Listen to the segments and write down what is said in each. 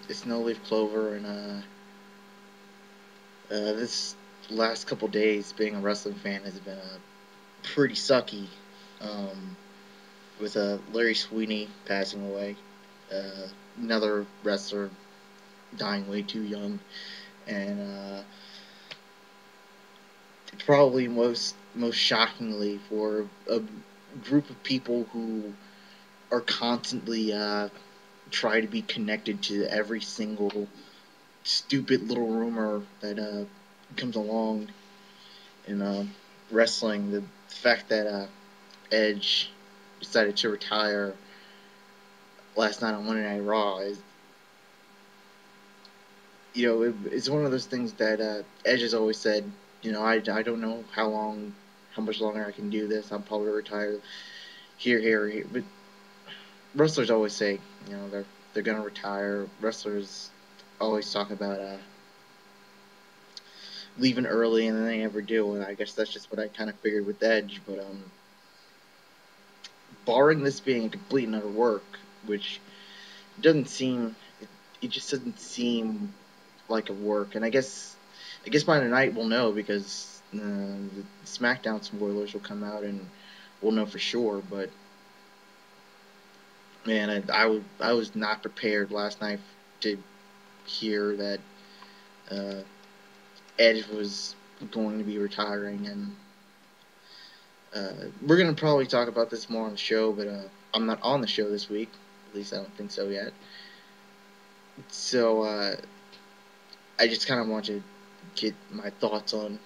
It's NoLeaf Clover, and this last couple days, being a wrestling fan has been pretty sucky. Um, with Larry Sweeney passing away, another wrestler dying way too young, and probably most shockingly for a group of people who are constantly try to be connected to every single stupid little rumor that comes along in wrestling. The fact that Edge decided to retire last night on Monday Night Raw is, it's one of those things that Edge has always said. I don't know how much longer I can do this. I'll probably retire here. But wrestlers always say, they're gonna retire. Wrestlers always talk about leaving early, and then they never do. And I guess that's just what I kind of figured with Edge. But barring this being a complete and utter work, which doesn't seem, it just doesn't seem like a work. And I guess by tonight we'll know, because the SmackDown spoilers will come out and we'll know for sure. But man, I was not prepared last night to hear that uh, Edge was going to be retiring, and we're gonna probably talk about this more on the show. But I'm not on the show this week. At least I don't think so yet. So I just kind of want to get my thoughts on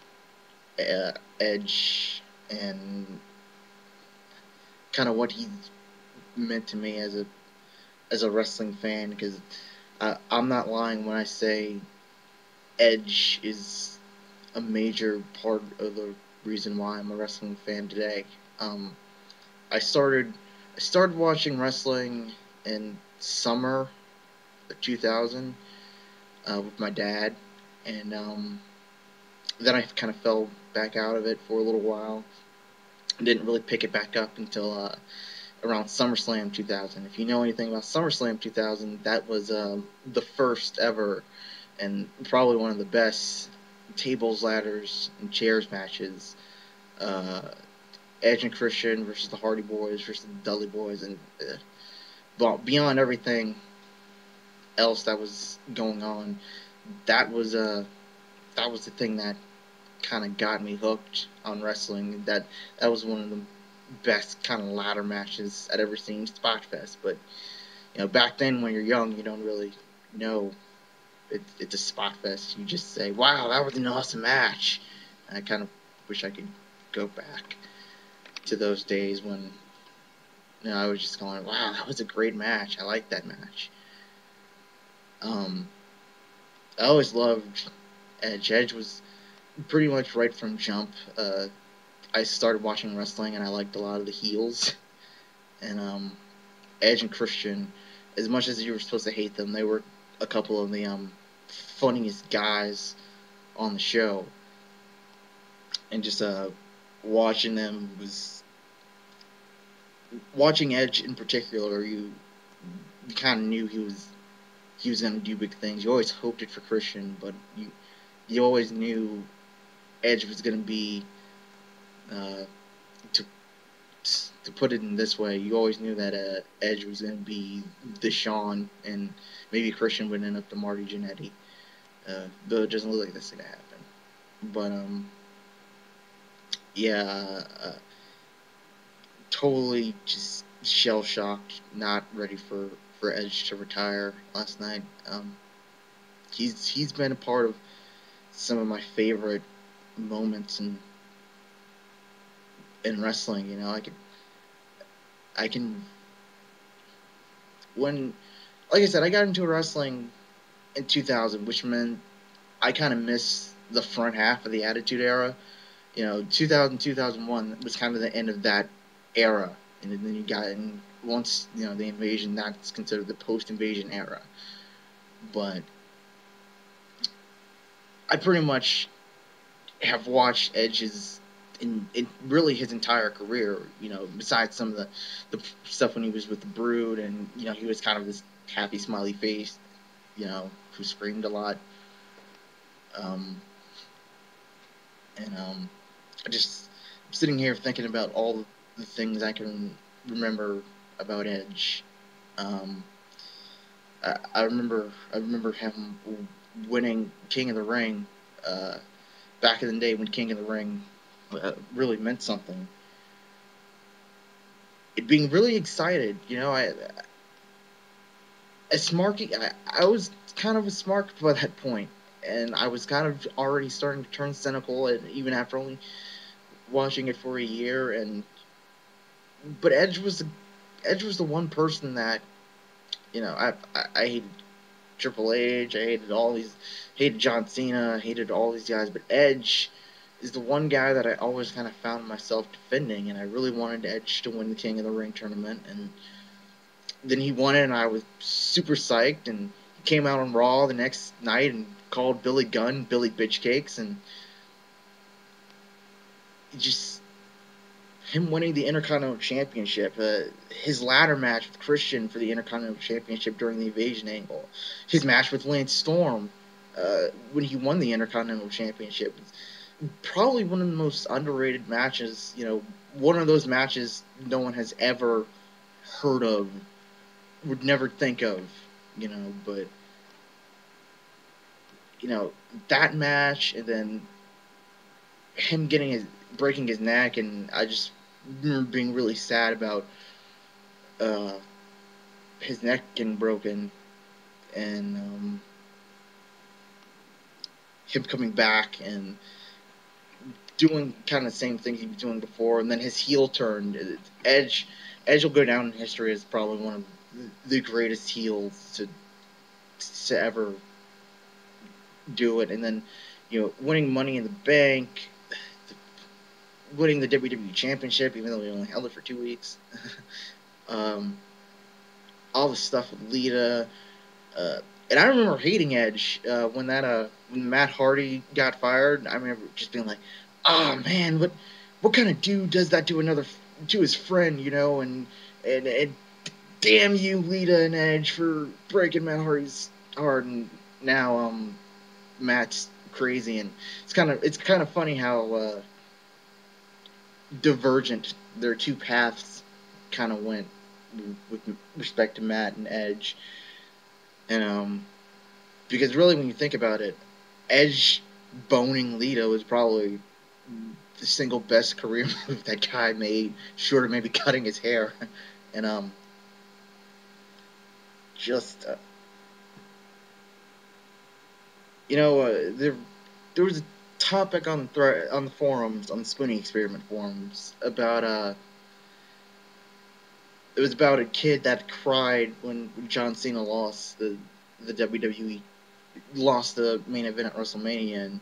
Edge and kind of what he meant to me as a wrestling fan, because I'm not lying when I say Edge is a major part of the reason why I'm a wrestling fan today. Um, I started I started watching wrestling in summer of 2000 with my dad, and then I kind of fell back out of it for a little while. Didn't really pick it back up until around SummerSlam 2000. If you know anything about SummerSlam 2000, that was the first ever and probably one of the best tables, ladders, and chairs matches. Uh, Edge and Christian versus the Hardy Boys versus the Dudley Boys, and well, beyond everything else that was going on, that was that was the thing that kind of got me hooked on wrestling. That was one of the best kind of ladder matches I'd ever seen. Spot Fest, but back then when you're young, you don't really know it's a spot fest. You just say, "Wow, that was an awesome match." And I kind of wish I could go back to those days when I was just going, "Wow, that was a great match. I like that match." Um, I always loved Edge. Edge was pretty much right from jump. I started watching wrestling and I liked a lot of the heels. And Edge and Christian, as much as you were supposed to hate them, they were a couple of the funniest guys on the show. And just watching them was watching Edge in particular. You kind of knew he was gonna do big things. You always hoped it for Christian, but you always knew Edge was gonna be uh, to to put it in this way. You always knew that Edge was gonna be the Shawn, and maybe Christian would end up the Marty Jannetty. Though it doesn't look like that's gonna happen. But yeah, totally just shell shocked, not ready for Edge to retire last night. He's been a part of some of my favorite moments in wrestling. I can when like I said, I got into wrestling in 2000, which meant I kind of missed the front half of the Attitude Era. 2000, 2001 was kind of the end of that era, and then you got in once the invasion. That's considered the post-invasion era. But I pretty much have watched Edge's in really his entire career. Besides some of the stuff when he was with the Brood, and he was kind of this happy, smiley face who screamed a lot. Um, and I just I'm sitting here thinking about all the things I can remember about Edge. Um, I remember him winning King of the Ring back in the day when King of the Ring really meant something. It being really excited, I was kind of a smart by that point, and I was kind of already starting to turn cynical, and even after only watching it for a year, and but Edge was the one person that I hated Triple H, hated John Cena, hated all these guys, but Edge is the one guy that I always kind of found myself defending, and I really wanted Edge to win the King of the Ring tournament, and then he won it, and I was super psyched, and he came out on Raw the next night and called Billy Gunn Billy Bitchcakes, and just him winning the Intercontinental Championship, his ladder match with Christian for the Intercontinental Championship during the Invasion angle, his match with Lance Storm when he won the Intercontinental Championship, probably one of the most underrated matches. One of those matches no one has ever heard of, would never think of, but you know that match, and then him breaking his neck, and I just remember being really sad about uh, his neck getting broken, and him coming back and doing kind of the same things he was doing before, and then his heel turn. Edge will go down in history as probably one of the greatest heels to ever do it, and then winning Money in the Bank, winning the WWE Championship, even though he only held it for 2 weeks. um, all the stuff with Lita, uh, and I remember hating Edge when Matt Hardy got fired. I remember just being like, "Oh man, what kind of dude does that to his friend?" And damn you, Lita and Edge, for breaking Matt Hardy's heart. And now Matt's crazy, and it's kind of funny how divergent their two paths kind of went with respect to Matt and Edge. And because really, when you think about it, Edge boning Lita was probably the single best career move that guy made, short of maybe cutting his hair. And just there was a topic on the forums, on the Spoonie Experiment forums, about it was about a kid that cried when John Cena lost the WWE, lost the main event at WrestleMania, and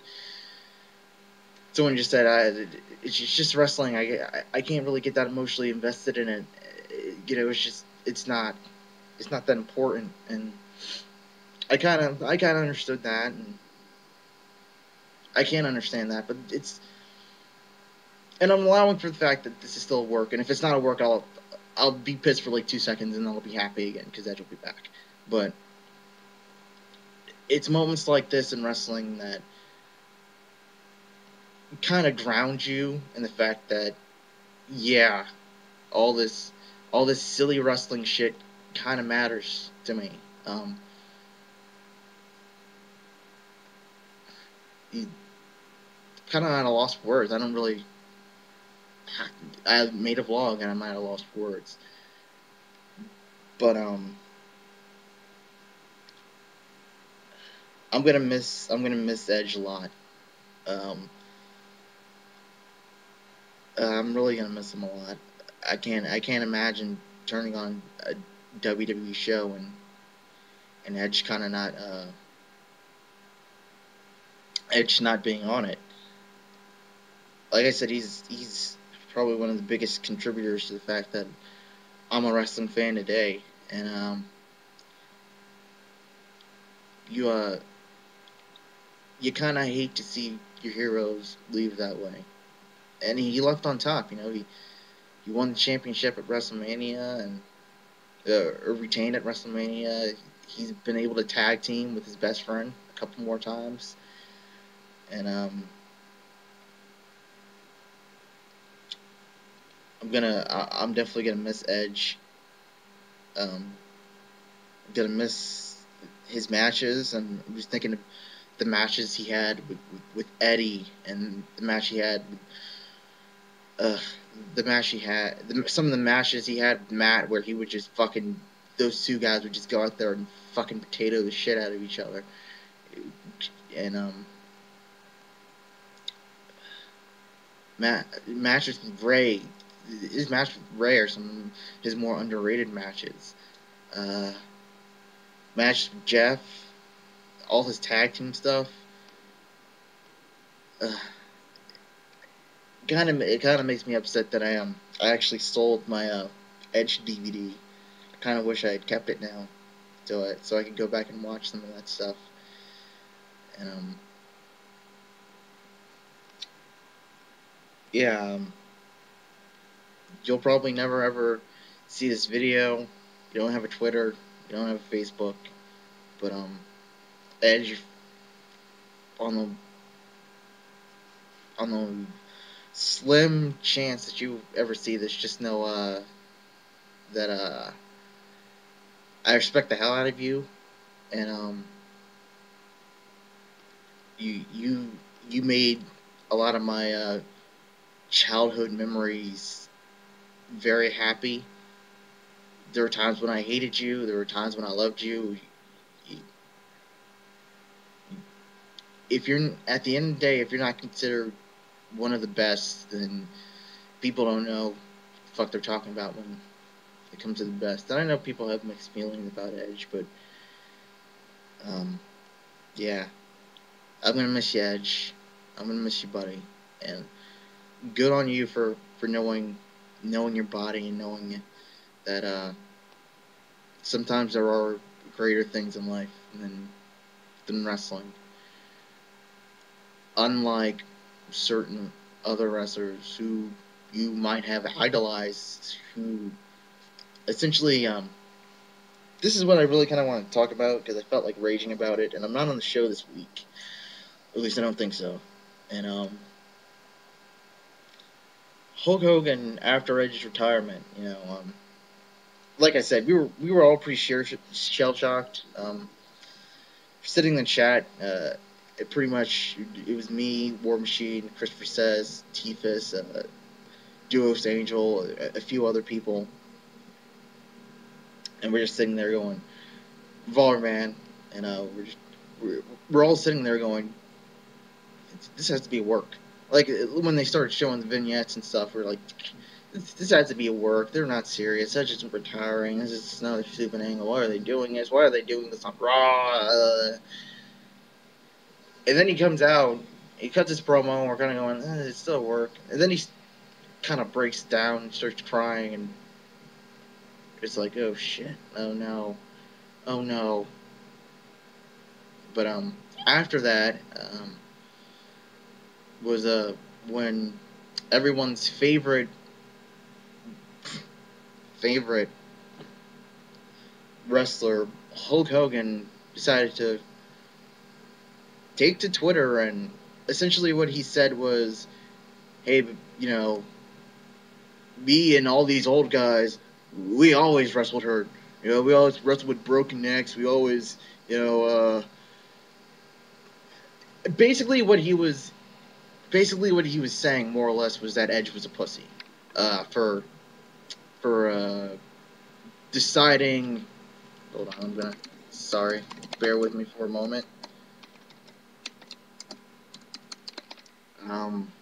someone just said, it's just wrestling. I can't really get that emotionally invested in it. It's not that important." And I kind of understood that, and I can't understand that, but and I'm allowing for the fact that this is still a work, and if it's not a work, I'll be pissed for like 2 seconds, and then I'll be happy again because Edge will be back. But it's moments like this in wrestling that kind of ground you in the fact that, yeah, all this all this silly wrestling shit kind of matters to me. Um, Kind of at a lost for words. I don't really. I made a vlog and I'm at a lost for words. But I'm gonna miss Edge a lot. Um, I'm really gonna miss him a lot. I can't imagine turning on a WWE show and Edge kind of not Edge not being on it. Like I said, he's probably one of the biggest contributors to the fact that I'm a wrestling fan today. And you you kind of hate to see your heroes leave that way. And he left on top. He won the championship at WrestleMania, and or retained at WrestleMania. he's been able to tag team with his best friend a couple more times, and I'm definitely gonna miss Edge. Um, I'm gonna miss his matches, and I'm just thinking of the matches he had with Eddie, and the match he had with uh, the match he had, some of the matches he had with Matt, where he would just fucking, those two guys would just go out there and fucking potato the shit out of each other. And matches with Ray, his match with Ray are some of his more underrated matches. Uh, Match with Jeff, all his tag team stuff. Uh, it kind of makes me upset that I actually sold my Edge DVD. I kind of wish I had kept it now, so I could go back and watch some of that stuff. And yeah, you'll probably never ever see this video. You don't have a Twitter, you don't have a Facebook, but Edge, on the on the slim chance that you ever see this, just know that I respect the hell out of you, and you you you made a lot of my childhood memories very happy. There were times when I hated you. There were times when I loved you. If you're at the end of the day, if you're not considered one of the best, then people don't know what the fuck they're talking about when it comes to the best. And I know people have mixed feelings about Edge, but um, yeah, I'm gonna miss you, Edge. I'm gonna miss you, buddy. And good on you for knowing your body and knowing that sometimes there are greater things in life than wrestling. Unlike certain other wrestlers who you might have idolized, who essentially, this is what I really kind of want to talk about because I felt like raging about it, and I'm not on the show this week. At least I don't think so. And Hulk Hogan, after Edge's retirement, like I said, we were all pretty shell shocked. Sitting in the chat, it pretty much it was me, War Machine, Christopher Says, Tifus, Duos Angel, a few other people, and we're just sitting there going, Valar man, and we're all sitting there going, this has to be work. Like when they started showing the vignettes and stuff, we're like, this has to be a work. They're not serious. That's just retiring. This is another stupid angle. Why are they doing this? Why are they doing this on Raw? And then he comes out, he cuts his promo, and we're kind of going, it's still work. And then he kind of breaks down and starts crying, and it's like, oh shit, oh no, oh no. But after that was when everyone's favorite wrestler, Hulk Hogan, decided to take to Twitter, and essentially what he said was, hey, me and all these old guys, we always wrestled hurt. We always wrestled with broken necks. We always, basically what he was, saying more or less was that Edge was a pussy, for deciding. Hold on, sorry, bear with me for a moment. Um.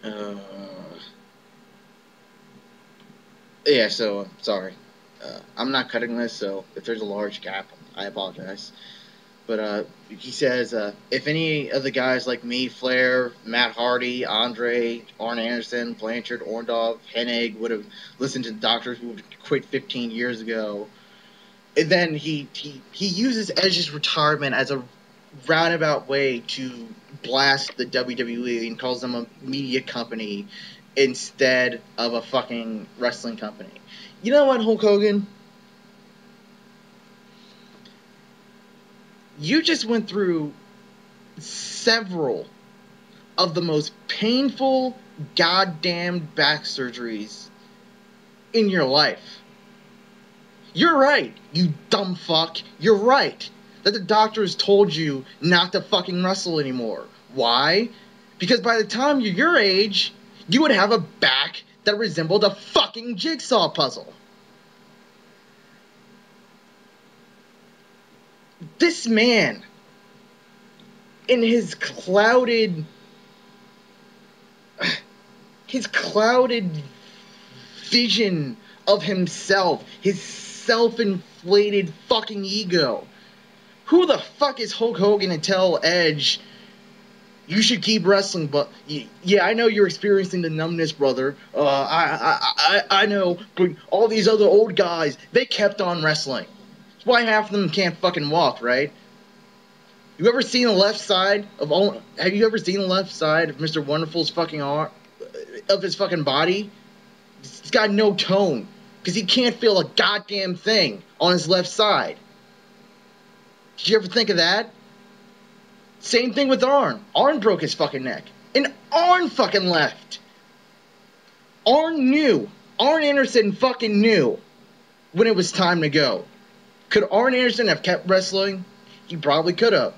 Uh, yeah, so sorry. I'm not cutting this, so if there's a large gap, I apologize. But he says, if any of the guys like me, Flair, Matt Hardy, Andre, Arn Anderson, Blanchard, Orndorff, Hennig would have listened to the doctors who would have quit 15 years ago. And then he uses Edge's retirement roundabout way to blast the WWE and calls them a media company instead of a fucking wrestling company. You know what, Hulk Hogan? You just went through several of the most painful goddamn back surgeries in your life. You're right, you dumb fuck. You're right that the doctors told you not to fucking wrestle anymore. Why? Because by the time you're your age, you would have a back that resembled a fucking jigsaw puzzle. This man, in his clouded vision of himself, his self-inflated fucking ego. Who the fuck is Hulk Hogan to tell Edge, you should keep wrestling, but yeah, I know you're experiencing the numbness, brother. I know, but all these other old guys, they kept on wrestling. That's why half of them can't fucking walk, right? You ever seen the left side of all? Have you ever seen the left side of Mr. Wonderful's fucking arm, of his fucking body? He's got no tone because he can't feel a goddamn thing on his left side. Did you ever think of that? Same thing with Arn. Arn broke his fucking neck. And Arn fucking left. Arn knew. Arn Anderson fucking knew when it was time to go. Could Arn Anderson have kept wrestling? He probably could have.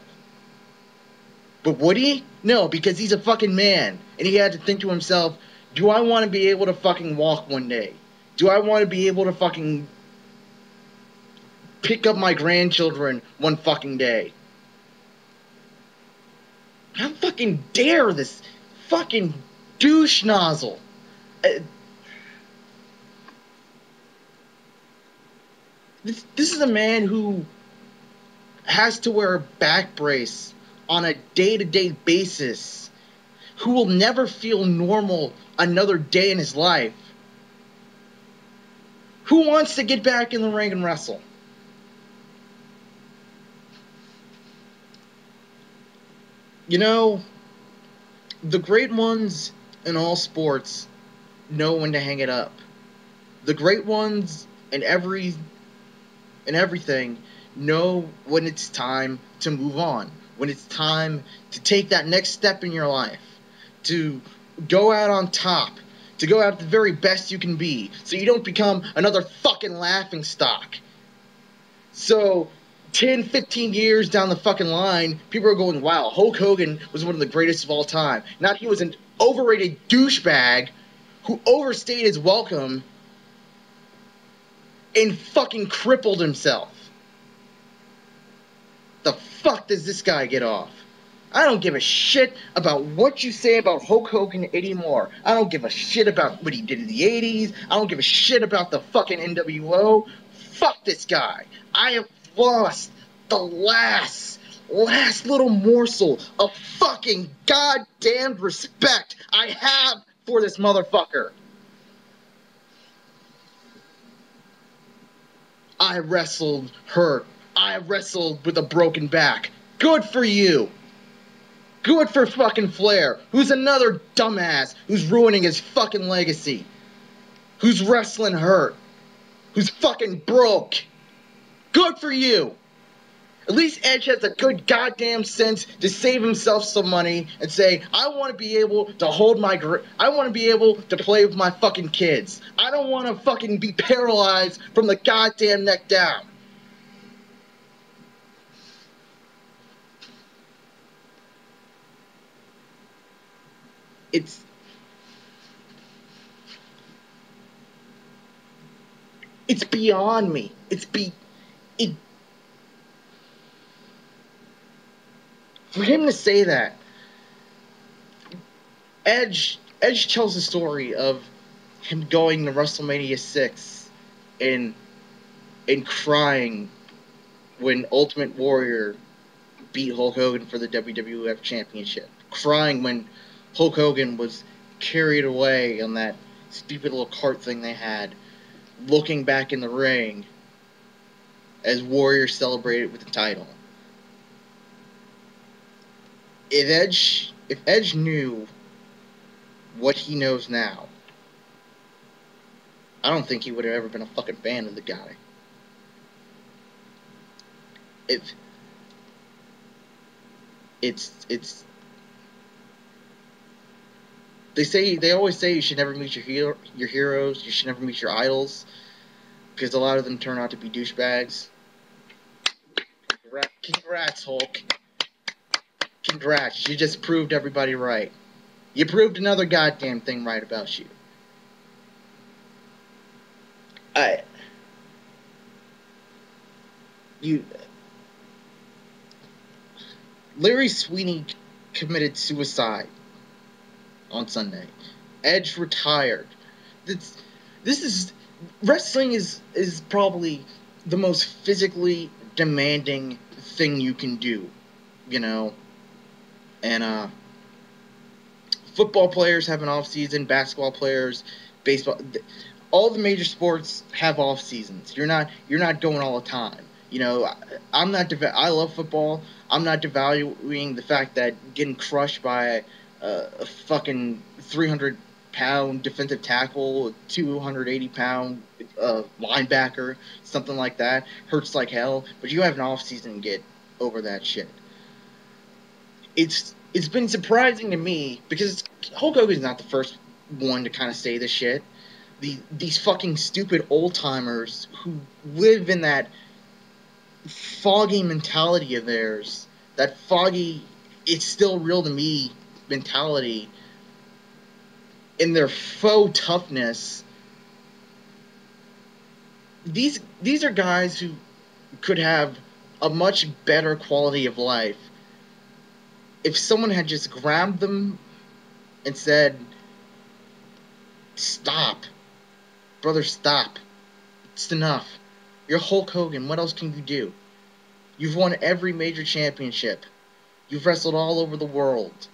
But would he? No, because he's a fucking man. And he had to think to himself, do I want to be able to fucking walk one day? Do I want to be able to fucking pick up my grandchildren one fucking day? How fucking dare this fucking douche nozzle? This is a man who has to wear a back brace on a day-to-day basis, who will never feel normal another day in his life, who wants to get back in the ring and wrestle. You know, the great ones in all sports know when to hang it up. The great ones in everything know when it's time to move on, when it's time to take that next step in your life, to go out on top, to go out the very best you can be, so you don't become another fucking laughing stock. So 10, 15 years down the fucking line, people are going, wow, Hulk Hogan was one of the greatest of all time. Not he was an overrated douchebag who overstayed his welcome and fucking crippled himself. The fuck does this guy get off? I don't give a shit about what you say about Hulk Hogan anymore. I don't give a shit about what he did in the 80s. I don't give a shit about the fucking NWO. Fuck this guy. I have lost the last little morsel of fucking goddamn respect I have for this motherfucker. I wrestled hurt. I wrestled with a broken back. Good for you. Good for fucking Flair, who's another dumbass who's ruining his fucking legacy. Who's wrestling hurt. Who's fucking broke. Good for you. At least Edge has a good goddamn sense to save himself some money and say, I want to be able to I want to be able to play with my fucking kids. I don't want to fucking be paralyzed from the goddamn neck down. It's beyond me. For him to say that, Edge tells the story of him going to WrestleMania 6 and crying when Ultimate Warrior beat Hulk Hogan for the WWF Championship. Crying when Hulk Hogan was carried away on that stupid little cart thing they had, looking back in the ring as Warrior celebrated with the title. if Edge knew what he knows now, I don't think he would have ever been a fucking fan of the guy. If it's they always say you should never meet your heroes, you should never meet your idols, because a lot of them turn out to be douchebags. Congrats, Hulk. Congrats. You just proved everybody right. You proved another goddamn thing right about you. I you Larry Sweeney committed suicide on Sunday. Edge retired. This this is wrestling is probably the most physically demanding thing you can do, you know. And football players have an off season, basketball players, baseball, all the major sports have off seasons. You're not going all the time. You know, I love football. I'm not devaluing the fact that getting crushed by a fucking 300-pound defensive tackle, 280-pound linebacker, something like that hurts like hell. But you have an off season to get over that shit. It's been surprising to me because Hulk Hogan's not the first one to kind of say this shit. These fucking stupid old timers who live in that foggy mentality of theirs, that foggy, it's still real to me mentality, in their faux toughness. These are guys who could have a much better quality of life if someone had just grabbed them and said, "Stop, brother, stop. It's enough. You're Hulk Hogan. What else can you do? You've won every major championship. You've wrestled all over the world.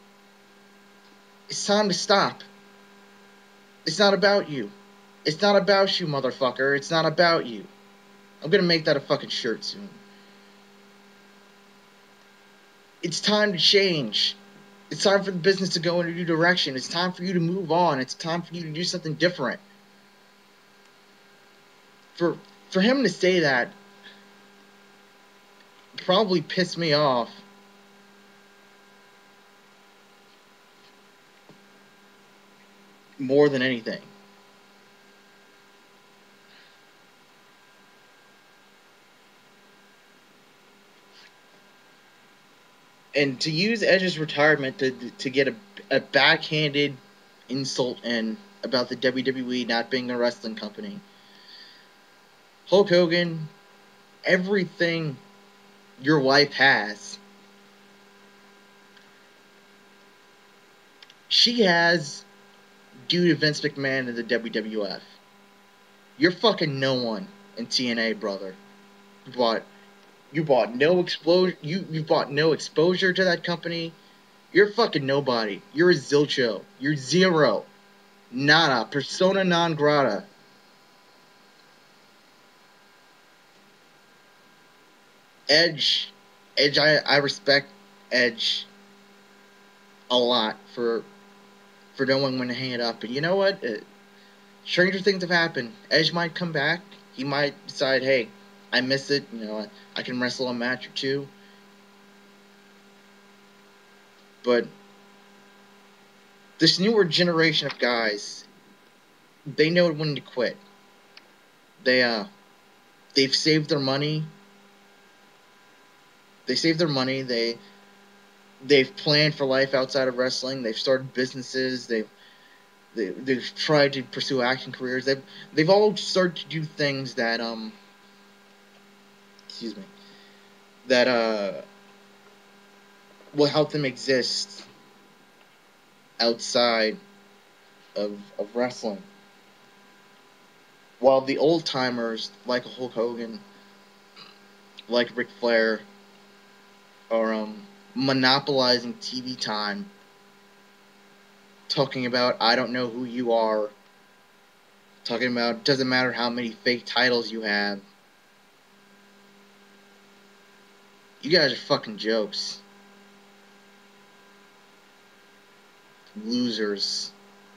It's time to stop. It's not about you. It's not about you, motherfucker. It's not about you." I'm gonna make that a fucking shirt soon. It's time to change. It's time for the business to go in a new direction. It's time for you to move on. It's time for you to do something different. For him to say that probably pissed me off more than anything. And to use Edge's retirement to get a backhanded insult in about the WWE not being a wrestling company. Hulk Hogan, everything your wife has, she has due to Vince McMahon and the WWF. You're fucking no one in TNA, brother. You bought you bought no exposure to that company. You're fucking nobody. You're a zilcho. You're zero. Nada. Persona non grata. Edge. I respect Edge a lot for knowing when to hang it up. And you know what? Stranger things have happened. Edge might come back. He might decide, hey, I miss it. You know, I can wrestle a match or two. But this newer generation of guys, they know when to quit. They've saved their money. They saved their money. They've planned for life outside of wrestling. They've started businesses. They've tried to pursue acting careers. They've all started to do things that excuse me, that will help them exist outside of wrestling. While the old timers like Hulk Hogan, like Ric Flair, are monopolizing TV time, talking about I don't know who you are, talking about doesn't matter how many fake titles you have. You guys are fucking jokes. losers,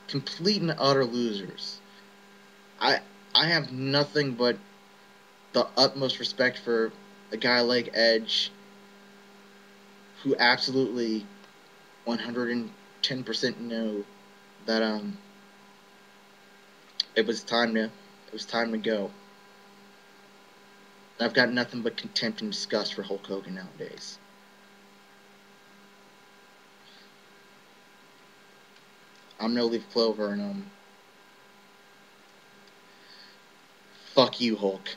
complete and utter losers. I I have nothing but the utmost respect for a guy like Edge, who absolutely 110% know that it was time to go. And I've got nothing but contempt and disgust for Hulk Hogan nowadays. I'm NoLeaf Clover, and fuck you, Hulk.